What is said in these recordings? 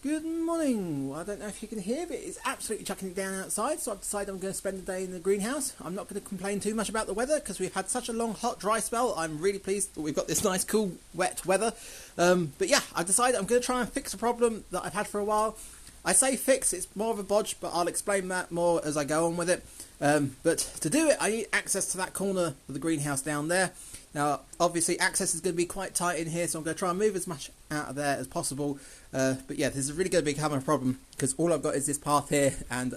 Good morning. Well, I don't know if you can hear, but it's absolutely chucking it down outside, so I've decided I'm going to spend the day in the greenhouse. I'm not going to complain too much about the weather because we've had such a long, hot, dry spell. I'm really pleased that we've got this nice, cool, wet weather. But yeah, I've decided I'm going to try and fix a problem that I've had for a while. I say fix, it's more of a bodge, but I'll explain that more as I go on with it. But to do it, I need access to that corner of the greenhouse down there. Now, obviously, access is going to be quite tight in here, so I'm going to try and move as much out of there as possible. But yeah, this is really going to become a problem because all I've got is this path here, and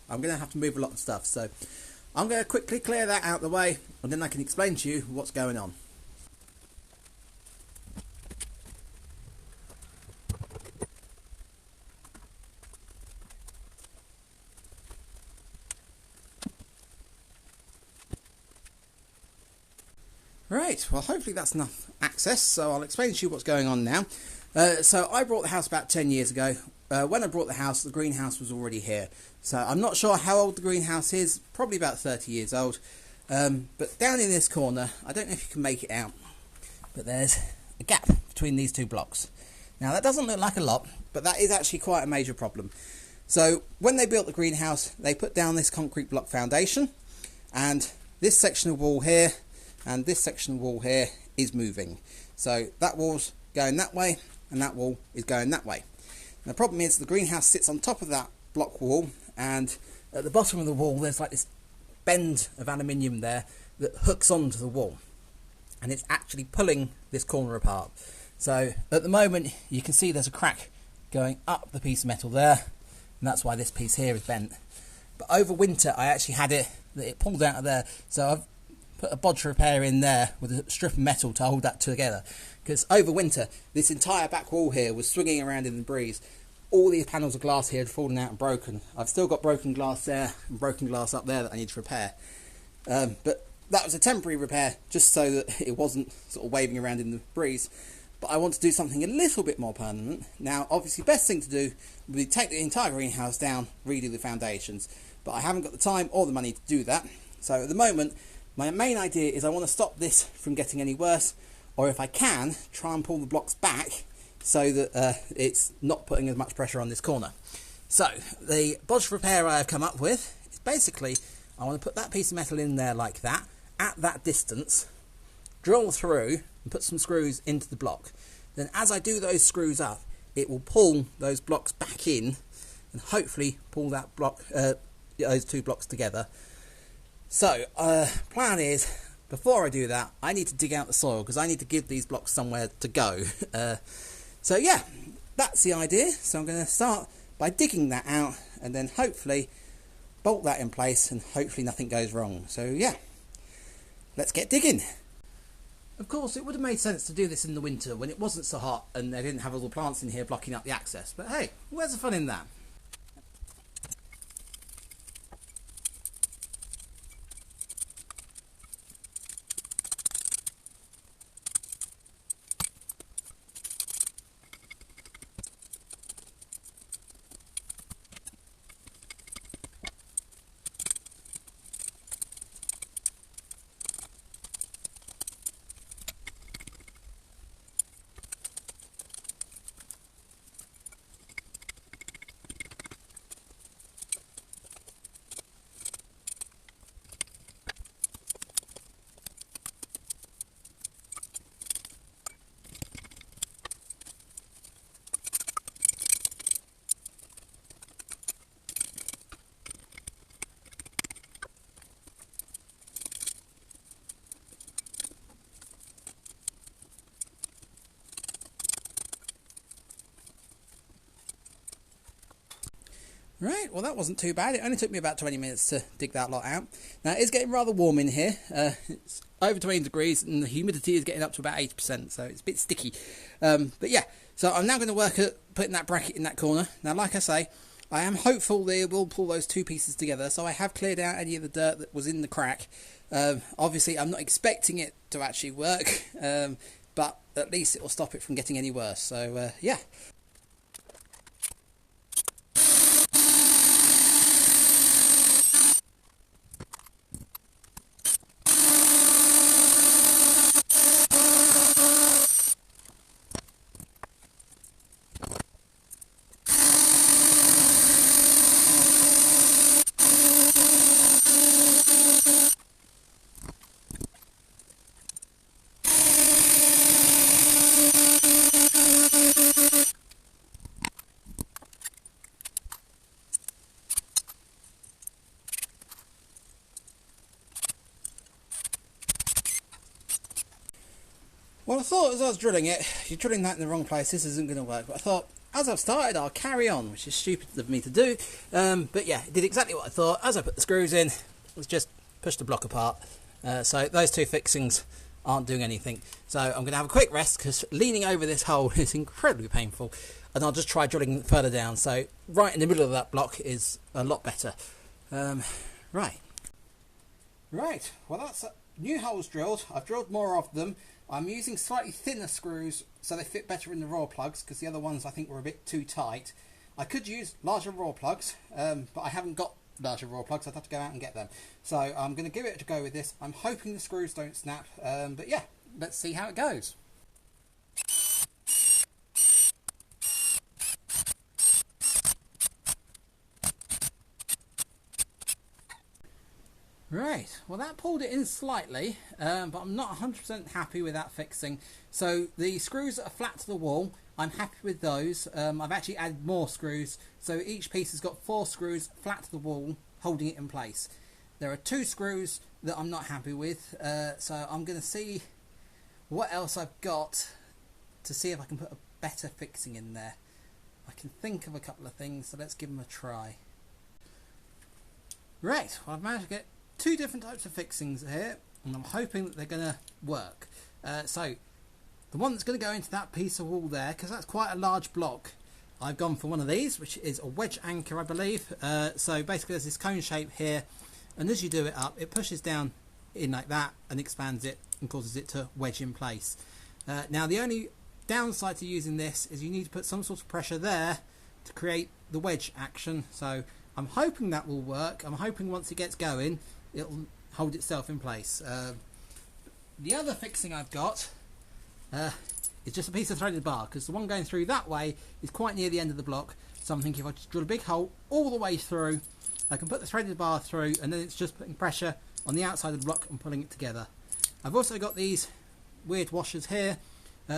I'm going to have to move a lot of stuff. So I'm going to quickly clear that out of the way, and then I can explain to you what's going on. Right, well hopefully that's enough access, so I'll explain to you what's going on now. So I bought the house about 10 years ago. When I bought the house, the greenhouse was already here. So I'm not sure how old the greenhouse is, probably about 30 years old. But down in this corner, I don't know if you can make it out, but there's a gap between these two blocks. Now that doesn't look like a lot, but that is actually quite a major problem. So when they built the greenhouse, they put down this concrete block foundation, and this section of wall here and this section of wall here is moving. So that wall's going that way and that wall is going that way. And the problem is the greenhouse sits on top of that block wall, and at the bottom of the wall there's like this bend of aluminium there that hooks onto the wall, and it's actually pulling this corner apart. So at the moment you can see there's a crack going up the piece of metal there, and that's why this piece here is bent. But over winter I actually had it that it pulled out of there, so I've put a bodge repair in there with a strip of metal to hold that together, because over winter this entire back wall here was swinging around in the breeze. All these panels of glass here had fallen out and broken. I've still got broken glass there and broken glass up there that I need to repair, but that was a temporary repair just so that it wasn't sort of waving around in the breeze. But I want to do something a little bit more permanent. Now obviously best thing to do would be take the entire greenhouse down, redo the foundations, but I haven't got the time or the money to do that. So at the moment my main idea is I want to stop this from getting any worse, or if I can, try and pull the blocks back so that it's not putting as much pressure on this corner. So the bodge repair I have come up with is basically I want to put that piece of metal in there like that, at that distance, drill through and put some screws into the block. Then as I do those screws up, it will pull those blocks back in and hopefully pull that block, those two blocks together. So, plan is, before I do that, I need to dig out the soil because I need to give these blocks somewhere to go. So yeah, that's the idea. So I'm going to start by digging that out and then hopefully bolt that in place and hopefully nothing goes wrong. So yeah, let's get digging. Of course, it would have made sense to do this in the winter when it wasn't so hot and they didn't have all the plants in here blocking up the access. But hey, where's the fun in that? Right, well that wasn't too bad. It only took me about 20 minutes to dig that lot out. Now it is getting rather warm in here. It's over 20 degrees and the humidity is getting up to about 80%, so it's a bit sticky. But yeah, so I'm now going to work at putting that bracket in that corner. Now like I say, I am hopeful they will pull those two pieces together, so I have cleared out any of the dirt that was in the crack. Obviously I'm not expecting it to actually work, but at least it will stop it from getting any worse. So yeah. Well, I thought as I was drilling it, you're drilling that in the wrong place, this isn't going to work. But I thought, as I've started, I'll carry on, which is stupid of me to do. But yeah, it did exactly what I thought. As I put the screws in, it was just push the block apart. So those two fixings aren't doing anything. So I'm going to have a quick rest because leaning over this hole is incredibly painful. And I'll just try drilling further down. So right in the middle of that block is a lot better. Right. Well, that's new holes drilled. I've drilled more of them. I'm using slightly thinner screws so they fit better in the raw plugs because the other ones I think were a bit too tight. I could use larger raw plugs, but I haven't got larger raw plugs. I'd have to go out and get them. So I'm going to give it a go with this. I'm hoping the screws don't snap, but yeah, let's see how it goes. Right, well that pulled it in slightly, but I'm not 100% happy with that fixing. So the screws that are flat to the wall, I'm happy with those. I've actually added more screws, so each piece has got 4 screws flat to the wall holding it in place. There are 2 screws that I'm not happy with, so I'm going to see what else I've got to see if I can put a better fixing in there. I can think of a couple of things, so let's give them a try. Right, well I've managed to get 2 different types of fixings here, and I'm hoping that they're going to work. So the one that's going to go into that piece of wall there, because that's quite a large block, I've gone for one of these, which is a wedge anchor, I believe. So basically there's this cone shape here, and as you do it up, it pushes down in like that and expands it and causes it to wedge in place. Now the only downside to using this is you need to put some sort of pressure there to create the wedge action. So I'm hoping that will work. I'm hoping once it gets going, it'll hold itself in place. The other fixing I've got is just a piece of threaded bar, because the one going through that way is quite near the end of the block. So I'm thinking if I just drill a big hole all the way through, I can put the threaded bar through, and then it's just putting pressure on the outside of the block and pulling it together. I've also got these weird washers here,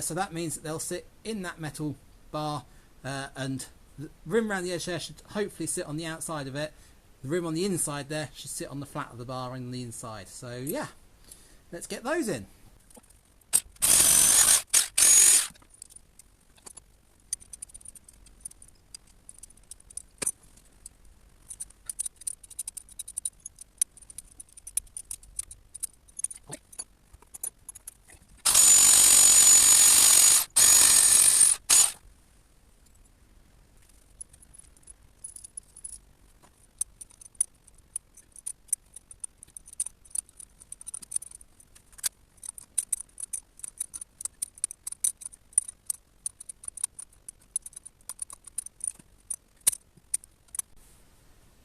so that means that they'll sit in that metal bar, and the rim around the edge there should hopefully sit on the outside of it. The rim on the inside there should sit on the flat of the bar on the inside. So yeah, let's get those in.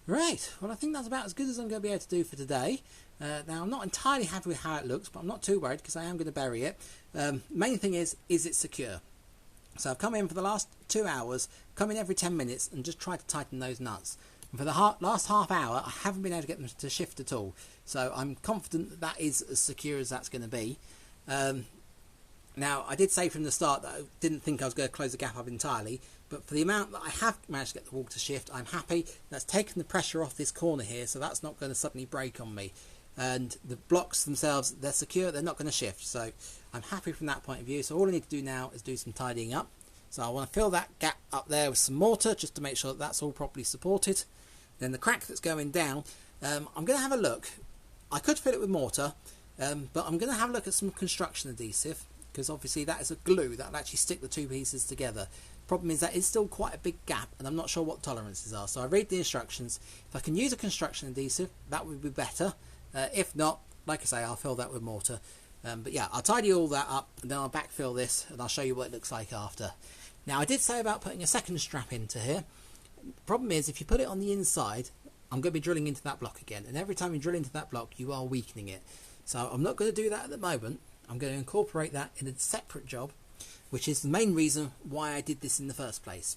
Right, well I think that's about as good as I'm going to be able to do for today. Now I'm not entirely happy with how it looks, but I'm not too worried because I am going to bury it. Main thing is it secure? So I've come in for the last 2 hours, come in every 10 minutes and just tried to tighten those nuts. And for the last half hour I haven't been able to get them to shift at all. So I'm confident that that is as secure as that's going to be. Now I did say from the start that I didn't think I was going to close the gap up entirely, but for the amount that I have managed to get the wall to shift, I'm happy. That's taken the pressure off this corner here, so that's not going to suddenly break on me. And the blocks themselves, they're secure, they're not going to shift, so I'm happy from that point of view. So all I need to do now is do some tidying up. So I want to fill that gap up there with some mortar just to make sure that that's all properly supported. Then the crack that's going down, I'm going to have a look. I could fill it with mortar, but I'm going to have a look at some construction adhesive, because obviously that is a glue that will actually stick the 2 pieces together. Problem is that it's still quite a big gap, and I'm not sure what tolerances are. So I read the instructions. If I can use a construction adhesive, that would be better. If not, like I say, I'll fill that with mortar. But yeah, I'll tidy all that up, and then I'll backfill this, and I'll show you what it looks like after. Now I did say about putting a second strap into here. Problem is, if you put it on the inside, I'm going to be drilling into that block again, and every time you drill into that block, you are weakening it. So I'm not going to do that at the moment. I'm going to incorporate that in a separate job, which is the main reason why I did this in the first place.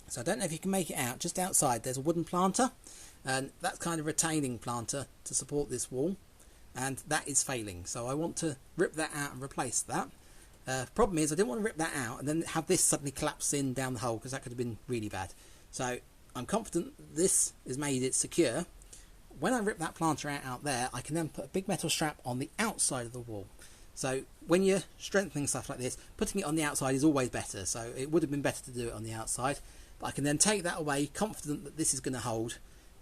So I don't know if you can make it out. Just outside there's a wooden planter, and that's kind of retaining planter to support this wall, and that is failing. So I want to rip that out and replace that. Problem is I didn't want to rip that out and then have this suddenly collapse in down the hole, because that could have been really bad. So I'm confident this has made it secure. When I rip that planter out there, I can then put a big metal strap on the outside of the wall. So when you're strengthening stuff like this, putting it on the outside is always better. So it would have been better to do it on the outside. But I can then take that away, confident that this is going to hold.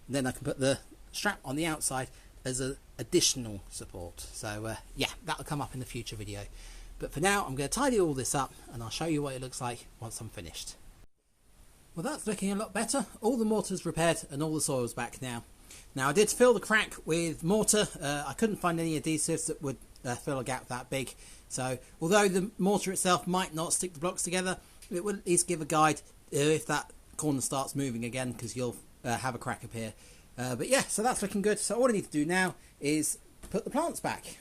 And then I can put the strap on the outside as an additional support. So yeah, that'll come up in the future video. But for now, I'm going to tidy all this up and I'll show you what it looks like once I'm finished. Well, that's looking a lot better. All the mortar's repaired and all the soil's back now. Now I did fill the crack with mortar. I couldn't find any adhesives that would fill a gap that big. So although the mortar itself might not stick the blocks together, it will at least give a guide if that corner starts moving again, because you'll have a crack appear. But yeah, so that's looking good. So all I need to do now is put the plants back.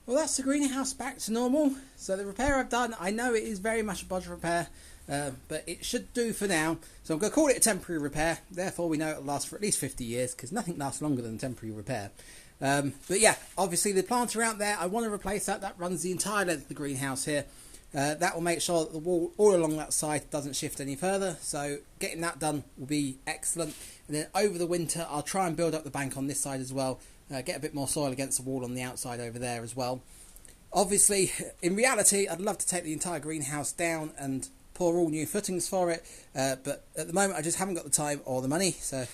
Well, that's the greenhouse back to normal. So the repair I've done, I know it is very much a bodge repair, but it should do for now. So I'm going to call it a temporary repair. Therefore, we know it'll last for at least 50 years, because nothing lasts longer than a temporary repair. But yeah, obviously the planter out there, I want to replace that. That runs the entire length of the greenhouse here. That will make sure that the wall all along that side doesn't shift any further. So getting that done will be excellent. And then over the winter, I'll try and build up the bank on this side as well. Get a bit more soil against the wall on the outside over there as well. Obviously, in reality, I'd love to take the entire greenhouse down and pour all new footings for it. But at the moment, I just haven't got the time or the money. So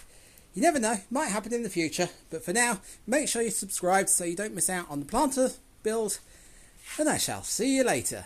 you never know, might happen in the future. But for now, make sure you're subscribed so you don't miss out on the planter build. And I shall see you later.